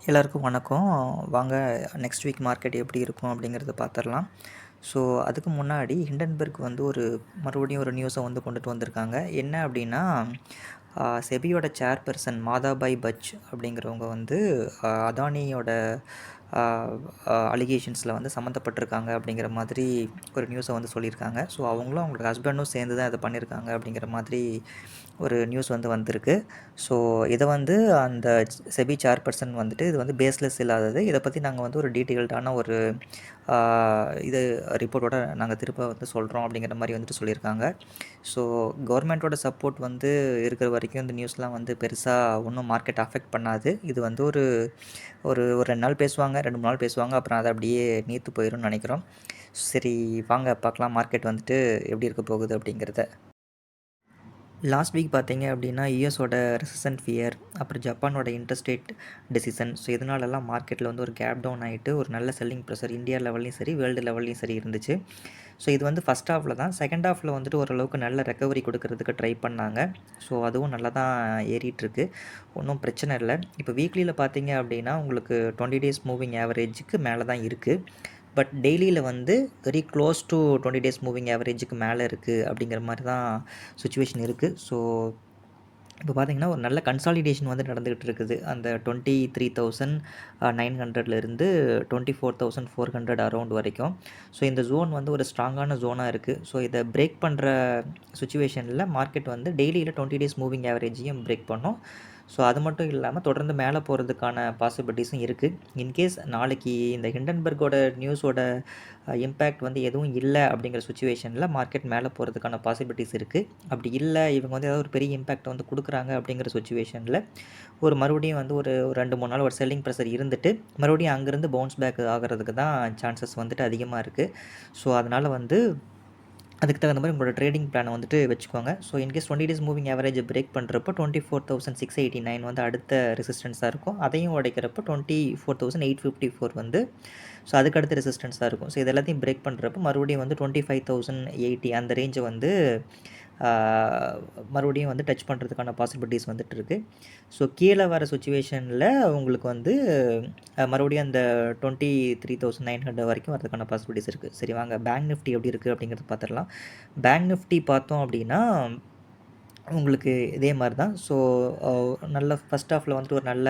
எல்லாருக்கும் வணக்கம். வாங்க நெக்ஸ்ட் வீக் மார்க்கெட் எப்படி இருக்கும் அப்படிங்கிறத பார்த்துடலாம். ஸோ அதுக்கு முன்னாடி ஹிண்டன்பர்க் வந்து மறுபடியும் ஒரு நியூஸை வந்து கொண்டுட்டு வந்திருக்காங்க. என்ன அப்படின்னா, செபியோட சேர்பர்சன் மாதாபாய் பச் அப்படிங்கிறவங்க வந்து அதானியோட அலிகேஷன்ஸில் வந்து சம்மந்தப்பட்டிருக்காங்க அப்படிங்கிற மாதிரி ஒரு நியூஸை வந்து சொல்லியிருக்காங்க. ஸோ அவங்களும் அவங்களோட ஹஸ்பண்டும் சேர்ந்து தான் இதை பண்ணியிருக்காங்க அப்படிங்கிற மாதிரி ஒரு நியூஸ் வந்து வந்திருக்கு. ஸோ இதை வந்து அந்த செபி சேர்பர்சன் வந்துட்டு இது வந்து பேஸ்லெஸ் இல்லாதது, இதை பற்றி நாங்கள் வந்து ஒரு டீட்டெயில்டான ஒரு இது ரிப்போர்ட்டோட நாங்கள் திரும்ப வந்து சொல்கிறோம் அப்படிங்கிற மாதிரி வந்துட்டு சொல்லியிருக்காங்க. ஸோ கவர்மெண்ட்டோட சப்போர்ட் வந்து இருக்கிற வரைக்கும் இந்த நியூஸ்லாம் வந்து பெருசாக ஒன்றும் மார்க்கெட் அஃபெக்ட் பண்ணாது. இது வந்து ஒரு ஒரு ஒரு 2 நாள் பேசுவாங்க, 2, 3 நாள் பேசுவாங்க, அப்புறம் அது அப்படியே நீர்த்து போயிரும்னு நினைக்கிறோம். சரி, வாங்க பார்க்கலாம் மார்க்கெட் வந்துட்டு எப்படி இருக்க போகுது அப்படிங்கிறத. லாஸ்ட் வீக் பார்த்தீங்க அப்படின்னா, யுஎஸோட ரெசிஸ்டன்ட் ஃபியர், அப்புறம் ஜப்பானோட இன்ட்ரெஸ்ட் ரேட் டெசிஷன், ஸோ இதனாலலாம் மார்க்கெட்டில் வந்து ஒரு கேப் டவுன் ஆகிட்டு ஒரு நல்ல செல்லிங் ப்ரெஷர் இந்தியா லெவல்லையும் சரி, வேர்ல்டு லெவல்லையும் சரி இருந்துச்சு. ஸோ இது வந்து ஃபஸ்ட் ஹாஃபில் தான். செகண்ட் ஹாஃபில் வந்துட்டு ஓரளவுக்கு நல்ல ரெக்கவரி கொடுக்கறதுக்கு ட்ரை பண்ணாங்க. ஸோ அதுவும் நல்லா தான் ஏறிட்டுருக்கு, ஒன்றும் பிரச்சனை இல்லை. இப்போ வீக்லியில் பார்த்தீங்க அப்படின்னா உங்களுக்கு 20 டேஸ் மூவிங் ஆவரேஜுக்கு மேலே தான் இருக்குது. பட் டெய்லியில் வந்து very close to 20 days moving ஆவரேஜுக்கு மேலே இருக்குது அப்படிங்கிற மாதிரி தான் சுச்சுவேஷன் இருக்குது. ஸோ இப்போ பார்த்தீங்கன்னா ஒரு நல்ல கன்சாலிடேஷன் வந்து நடந்துகிட்டு இருக்குது. அந்த 23,900லேருந்து 24,400 அரௌண்ட் வரைக்கும். ஸோ இந்த ஜோன் வந்து ஒரு ஸ்ட்ராங்கான ஜோனாக இருக்குது. ஸோ இதை பிரேக் பண்ணுற சுச்சுவேஷனில் மார்க்கெட் வந்து டெய்லியில் 20 டேஸ் மூவிங் ஆவரேஜையும் பிரேக் பண்ணும். ஸோ அது மட்டும் இல்லாமல் தொடர்ந்து மேலே போகிறதுக்கான பாசிபிலிட்டிஸும் இருக்குது. இன்கேஸ் நாளைக்கு இந்த ஹிண்டன்பர்கோட நியூஸோட இம்பேக்ட் வந்து எதுவும் இல்லை அப்படிங்கிற சுச்சுவேஷனில் மார்க்கெட் மேலே போகிறதுக்கான பாசிபிலிட்டிஸ் இருக்குது. அப்படி இல்லை, இவங்க வந்து ஏதாவது ஒரு பெரிய இம்பேக்ட் வந்து கொடுக்குறாங்க அப்படிங்கிற சுச்சுவேஷனில் மறுபடியும் வந்து ஒரு 2-3 நாள் ஒரு செல்லிங் ப்ரெஷர் இருந்துட்டு மறுபடியும் அங்கேருந்து பவுன்ஸ் பேக் ஆகிறதுக்கு தான் சான்சஸ் வந்துட்டு அதிகமாக இருக்குது. ஸோ அதனால் வந்து அதுக்கு தகுந்த மாதிரி உங்களோட ட்ரேடிங் பிளானை வந்துட்டு வச்சுக்கோங்க. So in case 20 days moving average break பண்ணுறப்போ 24,689 வந்து அடுத்த ரெசிஸ்டன்ஸாக இருக்கும். அதையும் உடைக்கிறப்போ 24,854 வந்து ஸோ அதுக்கு அடுத்த ரெசிஸ்டன்ஸாக இருக்கும். ஸோ இது எல்லாத்தையும் பிரேக் பண்ணுறப்போ மறுபடியும் வந்து 25,080 அந்த ரேஞ்சை வந்து மறுபடியும் வந்து டச் பண்ணுறதுக்கான பாசிபிலிட்டிஸ் வந்துட்டு இருக்குது. ஸோ கீழே வர சுச்சுவேஷனில் உங்களுக்கு வந்து மறுபடியும் அந்த 23,900 வரைக்கும் வரதுக்கான பாசிபிலிட்டிஸ் இருக்குது. சரி, வாங்க பேங்க் நிஃப்டி எப்படி இருக்குது அப்படிங்கிறத பார்த்துடலாம். பேங்க் நிஃப்டி பார்த்தோம் அப்படின்னா உங்களுக்கு இதே மாதிரி தான். ஸோ நல்ல ஃபஸ்ட் ஹாஃபில் வந்துட்டு ஒரு நல்ல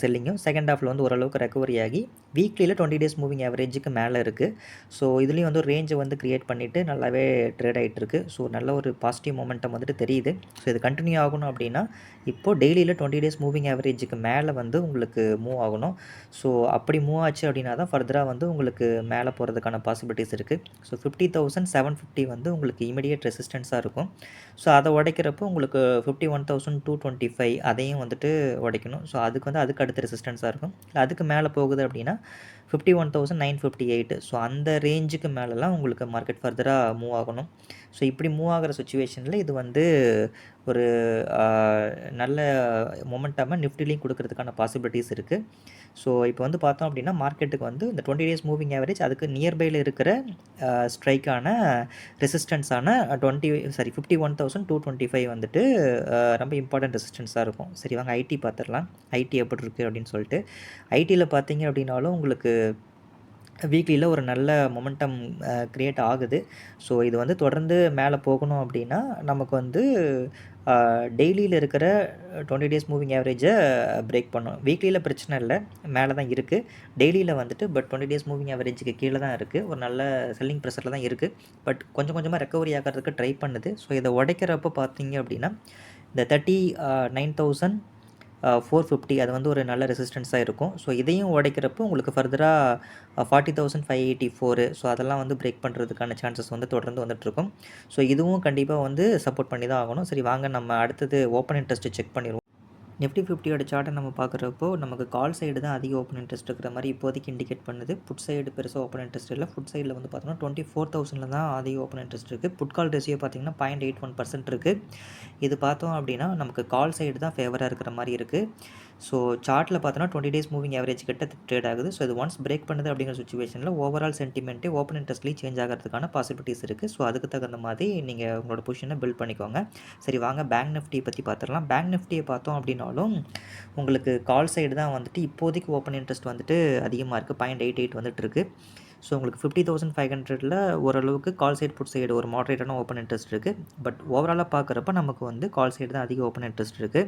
செல்லிங்கும், செகண்ட் ஹாஃபில் வந்து ஓரளவுக்கு ரெக்கவரி ஆகி வீக்லியில் 20 டேஸ் மூவிங் ஆவரேஜுக்கு மேலே இருக்குது. ஸோ இதுலேயும் வந்து ஒரு ரேஞ்சை வந்து க்ரியேட் பண்ணிவிட்டு நல்லாவே ட்ரேட் ஆகிட்டுருக்கு. ஸோ நல்ல ஒரு பாசிட்டிவ் மொமெண்டம் வந்துட்டு தெரியுது. ஸோ இது கண்டினியூ ஆகணும் அப்படின்னா இப்போது டெய்லியில் 20 டேஸ் மூவிங் ஆவரேஜுக்கு மேலே வந்து உங்களுக்கு மூவ் ஆகணும். ஸோ அப்படி மூவ் ஆச்சு அப்படின்னா தான் ஃபர்தராக வந்து உங்களுக்கு மேலே போகிறதுக்கான பாசிபிலிட்டிஸ் இருக்குது. ஸோ 50,750 வந்து உங்களுக்கு இமிடியேட் ரெசிஸ்டன்ஸாக இருக்கும். ஸோ அதை உடைக்கிறப்போ உங்களுக்கு 51,225 அதையும் வந்துட்டு உடைக்கணும். ஸோ அதுக்கு வந்து அதுக்கு அடுத்த ரெசிஸ்டன்ஸாக இருக்கும். இல்லை அதுக்கு மேலே போகுது அப்படின்னா 51,958. ஸோ அந்த ரேஞ்சுக்கு மேலெலாம் உங்களுக்கு மார்க்கெட் ஃபர்தராக மூவ் ஆகணும். ஸோ இப்படி மூவ் ஆகிற சுச்சுவேஷனில் இது வந்து ஒரு நல்ல மொமெண்டமாக நிஃப்டிலையும் கொடுக்கறதுக்கான பாசிபிலிட்டிஸ் இருக்குது. ஸோ இப்போ வந்து பார்த்தோம் அப்படின்னா மார்க்கெட்டுக்கு வந்து இந்த 20 டேஸ் மூவிங் ஆவரேஜ் அதுக்கு நியர்பையில் இருக்கிற ஸ்ட்ரைக்கான ரெசிஸ்டன்ஸான 51,225 வந்துட்டு ரொம்ப இம்பார்ட்டன்ட் ரெசிஸ்டன்ஸாக இருக்கும். சரி, வாங்க ஐடி பார்த்துடலாம். ஐடி எப்படி இருக்குது அப்படின்னு சொல்லிட்டு. ஐடியில் பார்த்தீங்க அப்படின்னாலும் உங்களுக்கு வீக்லியில் ஒரு நல்ல மொமெண்டம் க்ரியேட் ஆகுது. ஸோ இது வந்து தொடர்ந்து மேலே போகணும் அப்படின்னா நமக்கு வந்து டெய்லியில் இருக்கிற 20 டேஸ் மூவிங் ஆவரேஜை பிரேக் பண்ணணும். வீக்லியில் பிரச்சனை இல்லை, மேலே தான் இருக்குது. டெய்லியில் வந்துட்டு பட் 20 டேஸ் மூவிங் ஆவரேஜுக்கு கீழே தான் இருக்குது. ஒரு நல்ல செல்லிங் ப்ரெஷரில் தான் இருக்குது. பட் கொஞ்சம் கொஞ்சமாக ரெக்கவரி ஆகிறதுக்கு ட்ரை பண்ணுது. ஸோ இதை உடைக்கிறப்போ பார்த்தீங்க அப்படின்னா இந்த 39,450 அது வந்து ஒரு நல்ல ரெசிஸ்டன்ஸாக இருக்கும். ஸோ இதையும் உடைக்கிறப்போ உங்களுக்கு ஃபர்தராக 40,584 ஸோ அதெல்லாம் வந்து பிரேக் பண்ணுறதுக்கான சான்சஸ் வந்து தொடர்ந்து வந்துட்டுருக்கும். ஸோ இதுவும் கண்டிப்பாக வந்து சப்போர்ட் பண்ணி தான் ஆகணும். சரி, வாங்க நம்ம அடுத்தது ஓப்பன் இன்ட்ரெஸ்ட்டு செக் பண்ணிடுவோம். நிஃப்டி 50யோட சார்ட்டை நம்ம பார்க்குறப்போ நமக்கு கால் சைடு தான் அதிக ஓப்பன் இன்ட்ரெஸ்ட் இருக்கிற மாதிரி இப்போதைக்கு இண்டிகேட் பண்ணுது. புட் சைடு பெருசாக ஓப்பன் இன்ட்ரெஸ்ட் இல்லை. புட் சைடில் வந்து பார்த்தோம்னா 24,000 தான் அதிக ஓப்பன் இன்ட்ரெஸ்ட் இருக்குது. புட் கால் ரேஷியோ பார்த்திங்கன்னா 0.81% இருக்குது. இது பார்த்தோம் அப்படின்னா நமக்கு கால் சைடு தான் ஃபேவராக இருக்கிற மாதிரி இருக்குது. ஸோ சார்ட்டில் பார்த்தோன்னா 20 டேஸ் மூவிங் ஆவரேஜ் கிட்ட ட்ரேட் ஆகுது. ஸோ இது ஒன்ஸ் பிரேக் பண்ணுது அப்படிங்கிற சுச்சுவேஷனில் ஓவரால் சென்டிமெண்ட்டே ஓப்பன் இன்ட்ரெஸ்ட்லேயும் சேஞ்ச் ஆகிறதுக்கான பாசிபிலிட்டிஸ் இருக்குது. ஸோ அதுக்கு தகுந்த மாதிரி நீங்கள் உங்களோட பொசிஷனை பில்ட் பண்ணிக்கோங்க. சரி, வாங்க பேங்க் நிஃப்டி பற்றி பார்த்துடலாம். பேங்க் நிஃப்டியை பார்த்தோம் அப்படின்னா பார்த்தாலும் உங்களுக்கு கால் சைடு தான் வந்துட்டு இப்போதைக்கு ஓப்பன் இன்ட்ரெஸ்ட் வந்துட்டு அதிகமாக இருக்குது. 0.88 வந்துட்டுருக்கு. ஸோ உங்களுக்கு 50,500ல் ஓரளவுக்கு கால் சைடு புட் சைடு ஒரு மாடரேட்டான ஓப்பன் இன்ட்ரெஸ்ட் இருக்குது. பட் ஓவராலாக பார்க்குறப்ப நமக்கு வந்து கால் சைடு தான் அதிக ஓப்பன் இன்ட்ரெஸ்ட் இருக்குது.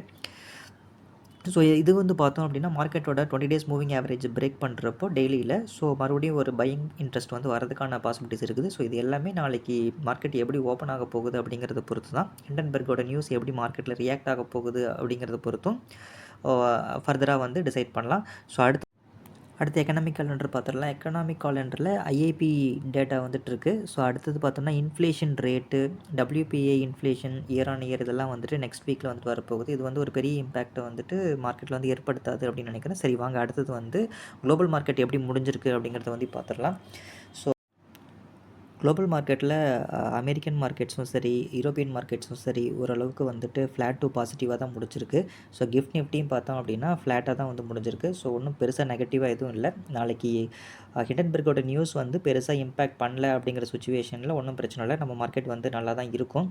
ஸோ இது வந்து பார்த்தோம் அப்படின்னா மார்க்கெட்டோட 20 டேஸ் மூவிங் ஆவரேஜ் பிரேக் பண்ணுறப்போ டெய்லியில் ஸோ மறுபடியும் ஒரு பையிங் இன்ட்ரெஸ்ட் வந்து வரதுக்கான பாசிபிலிட்டிஸ் இருக்குது. ஸோ இது எல்லாமே நாளைக்கு மார்க்கெட் எப்படி ஓப்பன் ஆக போகுது அப்படிங்கிறத பொறுத்து தான், ஹிண்டன்பர்கோட நியூஸ் எப்படி மார்க்கெட்டில் ரியாக்ட் ஆக போகுது அப்படிங்கிறத பொறுத்தும் ஃபர்தராக வந்து டிசைட் பண்ணலாம். ஸோ அடுத்து எக்கனாமிக் காலண்டர் பார்த்துடலாம். எக்கனாமிக் காலண்டரில் ஐஏபி டேட்டா வந்துட்டுருக்கு. ஸோ அடுத்தது பார்த்தோம்னா inflation rate, WPI inflation year on year இதெல்லாம் வந்துட்டு நெக்ஸ்ட் வீக்கில் வந்துட்டு வரப்போகுது. இது வந்து ஒரு பெரிய இம்பேக்ட்டை வந்துட்டு மார்க்கெட்டில் வந்து ஏற்படுத்தாது அப்படின்னு நினைக்கிறேன். சரி வாங்க அடுத்தது வந்து குளோபல் மார்க்கெட் எப்படி முடிஞ்சிருக்கு அப்படிங்கிறத வந்து பார்த்துடலாம். ஸோ குளோபல் மார்க்கெட்டில் அமெரிக்கன் மார்க்கெட்ஸும் சரி, யூரோப்பியன் மார்க்கெட்ஸும் சரி ஓரளவுக்கு வந்துட்டு ஃப்ளாட் டு பாசிட்டிவாக தான் முடிச்சிருக்கு. ஸோ கிஃப்ட் நிஃப்டியும் பார்த்தோம் அப்படின்னா ஃப்ளாட்டாக தான் வந்து முடிஞ்சிருக்கு. ஸோ ஒன்றும் பெருசாக நெகட்டிவாக எதுவும் இல்லை. நாளைக்கு ஹிண்டன்பர்கோட நியூஸ் வந்து பெருசாக இம்பேக்ட் பண்ணல அப்படிங்கிற சுச்சுவேஷனில் ஒன்றும் பிரச்சனை இல்லை. நம்ம மார்க்கெட் வந்து நல்லா தான் இருக்கும்.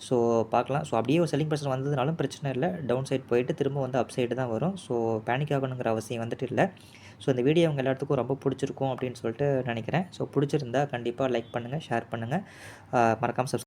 ஸோ பார்க்கலாம். ஸோ அப்படியே ஒரு செல்லிங் ப்ரெஷர் வந்ததுனாலும் பிரச்சனை இல்லை. டவுன் சைட் போயிட்டு திரும்ப வந்து அப் சைடு தான் வரும். ஸோ பேனிக் ஆகணுங்கிற அவசியம் வந்துட்டு இல்லை. ஸோ இந்த வீடியோ உங்கள் எல்லாத்துக்கும் ரொம்ப பிடிச்சிருக்கும் அப்படின்னு சொல்லிட்டு நினைக்கிறேன். ஸோ பிடிச்சிருந்தா கண்டிப்பாக லைக் பண்ணுங்கள், ஷேர் பண்ணுங்கள், மறக்காமல்